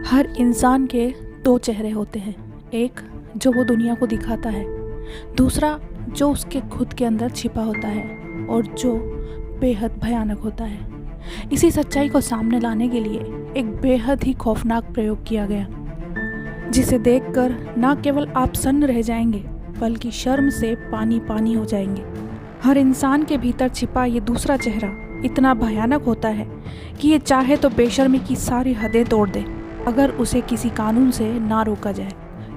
हर इंसान के दो चेहरे होते हैं। एक जो वो दुनिया को दिखाता है, दूसरा जो उसके खुद के अंदर छिपा होता है और जो बेहद भयानक होता है। इसी सच्चाई को सामने लाने के लिए एक बेहद ही खौफनाक प्रयोग किया गया, जिसे देखकर न केवल आप सन्न रह जाएंगे बल्कि शर्म से पानी पानी हो जाएंगे। हर इंसान के भीतर छिपा ये दूसरा चेहरा इतना भयानक होता है कि ये चाहे तो बेशर्मी की सारी हदें तोड़ दे, अगर उसे किसी कानून से ना रोका जाए।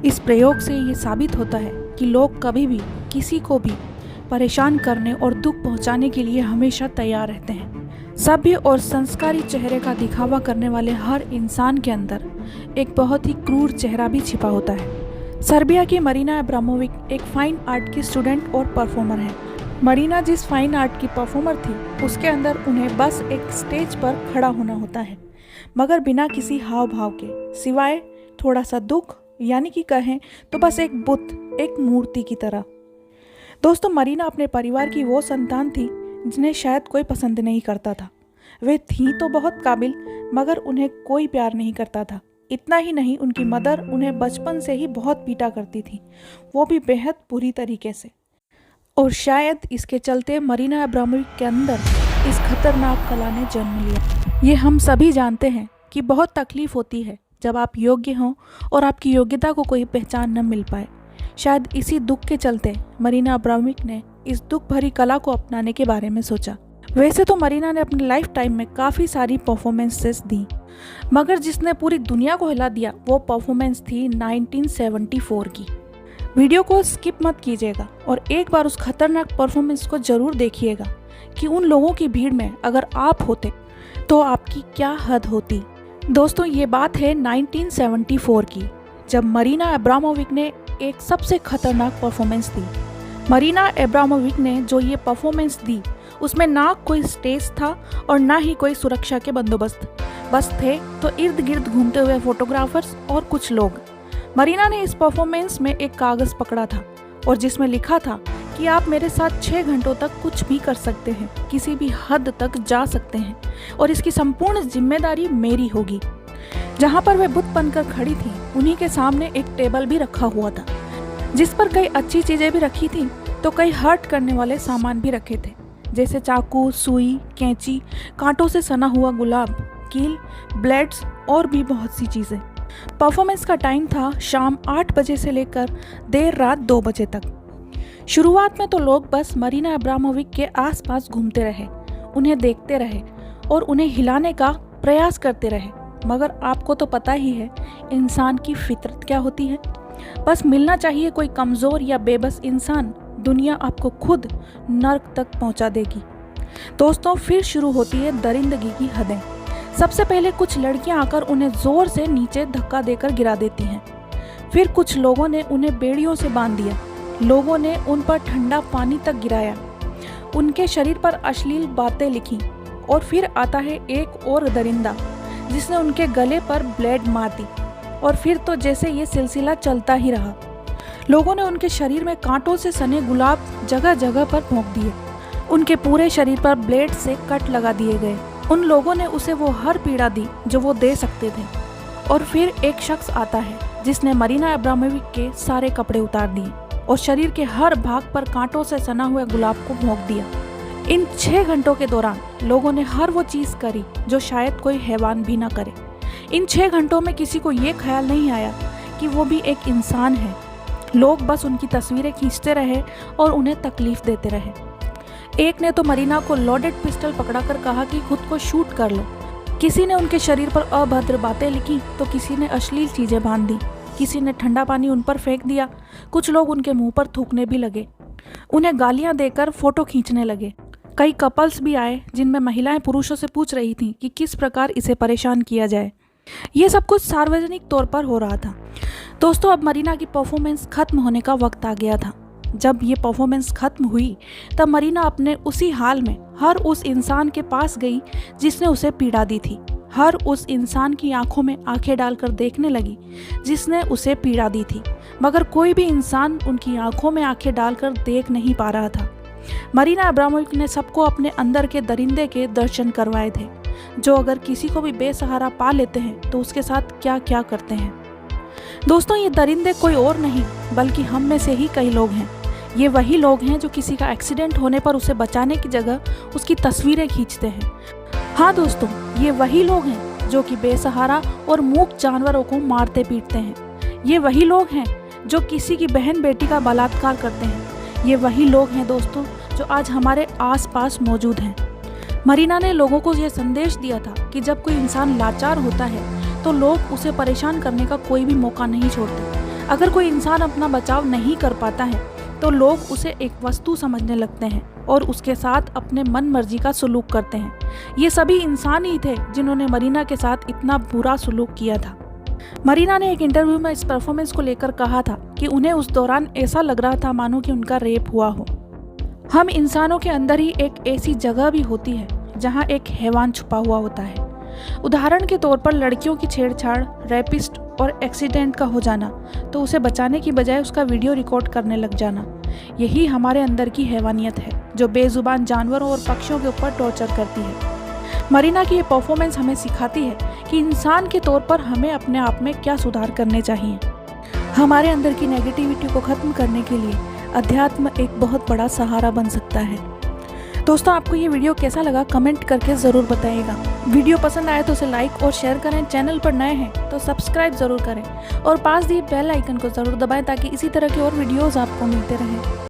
इस प्रयोग से ये साबित होता है कि लोग कभी भी किसी को भी परेशान करने और दुख पहुंचाने के लिए हमेशा तैयार रहते हैं। सभ्य और संस्कारी चेहरे का दिखावा करने वाले हर इंसान के अंदर एक बहुत ही क्रूर चेहरा भी छिपा होता है। सर्बिया की मरीना अब्रामोविक एक फाइन आर्ट की स्टूडेंट और परफॉर्मर है। मरीना जिस फाइन आर्ट की परफॉर्मर थी, उसके अंदर उन्हें बस एक स्टेज पर खड़ा होना होता है, मगर बिना किसी हाव भाव के, सिवाय थोड़ा सा दुख, यानी कि कहें तो बस एक बुत, एक मूर्ति की तरह। दोस्तों, मरीना अपने परिवार की वो संतान थी जिन्हें शायद कोई पसंद नहीं करता था। वे थी तो बहुत काबिल, मगर उन्हें कोई प्यार नहीं करता था। इतना ही नहीं, उनकी मदर उन्हें बचपन से ही बहुत पीटा करती थी, वो भी बेहद बुरी तरीके से। और शायद इसके चलते मरीना अब्रामोविक के अंदर इस खतरनाक कला ने जन्म लिया। ये हम सभी जानते हैं कि बहुत तकलीफ होती है जब आप योग्य हों और आपकी योग्यता को कोई पहचान न मिल पाए। शायद इसी दुख के चलते मरीना अब्रामोविक ने इस दुख भरी कला को अपनाने के बारे में सोचा। वैसे तो मरीना ने अपने लाइफ टाइम में काफ़ी सारी परफॉर्मेंसेस दी, मगर जिसने पूरी दुनिया को हिला दिया वो परफॉर्मेंस थी 1974 की। वीडियो को स्किप मत कीजिएगा और एक बार उस खतरनाक परफॉर्मेंस को ज़रूर देखिएगा कि उन लोगों की भीड़ में अगर आप होते तो आपकी क्या हद होती। दोस्तों, ये बात है 1974 की, जब मरीना अब्रामोविक ने एक सबसे खतरनाक परफॉर्मेंस दी। मरीना अब्रामोविक ने जो ये परफॉर्मेंस दी, उसमें ना कोई स्टेज था और ना ही कोई सुरक्षा के बंदोबस्त। बस थे तो इर्द गिर्द घूमते हुए फोटोग्राफर्स और कुछ लोग। मरीना ने इस परफॉर्मेंस में एक कागज़ पकड़ा था और जिसमें लिखा था कि आप मेरे साथ 6 घंटों तक कुछ भी कर सकते हैं, किसी भी हद तक जा सकते हैं और इसकी संपूर्ण जिम्मेदारी मेरी होगी। जहाँ पर वे बुत बनकर खड़ी थी, उन्हीं के सामने एक टेबल भी रखा हुआ था, जिस पर कई अच्छी चीज़ें भी रखी थी तो कई हर्ट करने वाले सामान भी रखे थे, जैसे चाकू, सुई, कैंची, कांटों से सना हुआ गुलाब, कील, ब्लेड्स और भी बहुत सी चीज़ें। परफॉर्मेंस का टाइम था शाम 8 बजे से लेकर देर रात 2 बजे तक। शुरुआत में तो लोग बस मरीना अब्रामोविक के आसपास घूमते रहे, उन्हें देखते रहे और उन्हें हिलाने का प्रयास करते रहे। मगर आपको तो पता ही है इंसान की फितरत क्या होती है। बस मिलना चाहिए कोई कमज़ोर या बेबस इंसान, दुनिया आपको खुद नर्क तक पहुंचा देगी। दोस्तों, फिर शुरू होती है दरिंदगी की हदें। सबसे पहले कुछ लड़कियां आकर उन्हें ज़ोर से नीचे धक्का देकर गिरा देती हैं। फिर कुछ लोगों ने उन्हें बेड़ियों से बांध दिया। लोगों ने उन पर ठंडा पानी तक गिराया, उनके शरीर पर अश्लील बातें लिखी। और फिर आता है एक और दरिंदा, जिसने उनके गले पर ब्लेड मार दी। और फिर तो जैसे ये सिलसिला चलता ही रहा। लोगों ने उनके शरीर में कांटों से सने गुलाब जगह जगह पर भोंक दिए। उनके पूरे शरीर पर ब्लेड से कट लगा दिए गए। उन लोगों ने उसे वो हर पीड़ा दी जो वो दे सकते थे। और फिर एक शख्स आता है जिसने मरीना अब्रामोविक के सारे कपड़े उतार दिए और शरीर के हर भाग पर कांटों से सना हुआ गुलाब को भोंक दिया। इन 6 घंटों के दौरान लोगों ने हर वो चीज़ करी जो शायद कोई हैवान भी ना करे। इन 6 घंटों में किसी को ये ख्याल नहीं आया कि वो भी एक इंसान है। लोग बस उनकी तस्वीरें खींचते रहे और उन्हें तकलीफ देते रहे। एक ने तो मरीना को लोडेड पिस्टल पकड़ाकर कहा कि खुद को शूट कर लो। किसी ने उनके शरीर पर अभद्र बातें लिखी तो किसी ने अश्लील चीज़ें बांध दी। किसी ने ठंडा पानी उन पर फेंक दिया। कुछ लोग उनके मुंह पर थूकने भी लगे। उन्हें गालियां देकर फ़ोटो खींचने लगे। कई कपल्स भी आए जिनमें महिलाएं पुरुषों से पूछ रही थीं कि किस प्रकार इसे परेशान किया जाए। ये सब कुछ सार्वजनिक तौर पर हो रहा था। दोस्तों, अब मरीना की परफॉर्मेंस खत्म होने का वक्त आ गया था। जब ये परफॉर्मेंस खत्म हुई तब मरीना अपने उसी हाल में हर उस इंसान के पास गई जिसने उसे पीड़ा दी थी। हर उस इंसान की आंखों में आंखें डालकर देखने लगी जिसने उसे पीड़ा दी थी, मगर कोई भी इंसान उनकी आंखों में आंखें डालकर देख नहीं पा रहा था। मरीना अब्रामोविक ने सबको अपने अंदर के दरिंदे के दर्शन करवाए थे जो अगर किसी को भी बेसहारा पा लेते हैं तो उसके साथ क्या क्या करते हैं। दोस्तों, ये दरिंदे कोई और नहीं बल्कि हम में से ही कई लोग हैं। ये वही लोग हैं जो किसी का एक्सीडेंट होने पर उसे बचाने की जगह उसकी तस्वीरें खींचते हैं। हाँ दोस्तों, ये वही लोग हैं जो कि बेसहारा और मूक जानवरों को मारते पीटते हैं। ये वही लोग हैं जो किसी की बहन बेटी का बलात्कार करते हैं। ये वही लोग हैं दोस्तों जो आज हमारे आसपास मौजूद हैं। मरीना ने लोगों को ये संदेश दिया था कि जब कोई इंसान लाचार होता है तो लोग उसे परेशान करने का कोई भी मौका नहीं छोड़ते। अगर कोई इंसान अपना बचाव नहीं कर पाता है तो लोग उसे एक वस्तु समझने लगते हैं और उसके साथ अपने मन मर्जी का सलूक करते हैं। ये सभी इंसान ही थे जिन्होंने मरीना के साथ इतना बुरा सलूक किया था। मरीना ने एक इंटरव्यू में इस परफॉर्मेंस को लेकर कहा था कि उन्हें उस दौरान ऐसा लग रहा था मानो कि उनका रेप हुआ हो। हम इंसानों के अंदर ही एक ऐसी जगह भी होती है जहाँ एक हैवान छुपा हुआ होता है। उदाहरण के तौर पर लड़कियों की छेड़छाड़, रेपिस्ट और एक्सीडेंट का हो जाना, तो उसे बचाने की बजाय उसका वीडियो रिकॉर्ड करने लग जाना। यही हमारे अंदर की हैवानियत है जो बेजुबान जानवरों और पक्षियों के ऊपर टॉर्चर करती है। मरीना की ये परफॉर्मेंस हमें सिखाती है कि इंसान के तौर पर हमें अपने आप में क्या सुधार करने चाहिए। हमारे अंदर की नेगेटिविटी को ख़त्म करने के लिए अध्यात्म एक बहुत बड़ा सहारा बन सकता है। दोस्तों, आपको ये वीडियो कैसा लगा कमेंट करके ज़रूर बताइएगा। वीडियो पसंद आए तो उसे लाइक और शेयर करें। चैनल पर नए हैं तो सब्सक्राइब ज़रूर करें और पास दिए बेल आइकन को ज़रूर दबाएं ताकि इसी तरह के और वीडियोज़ आपको मिलते रहें।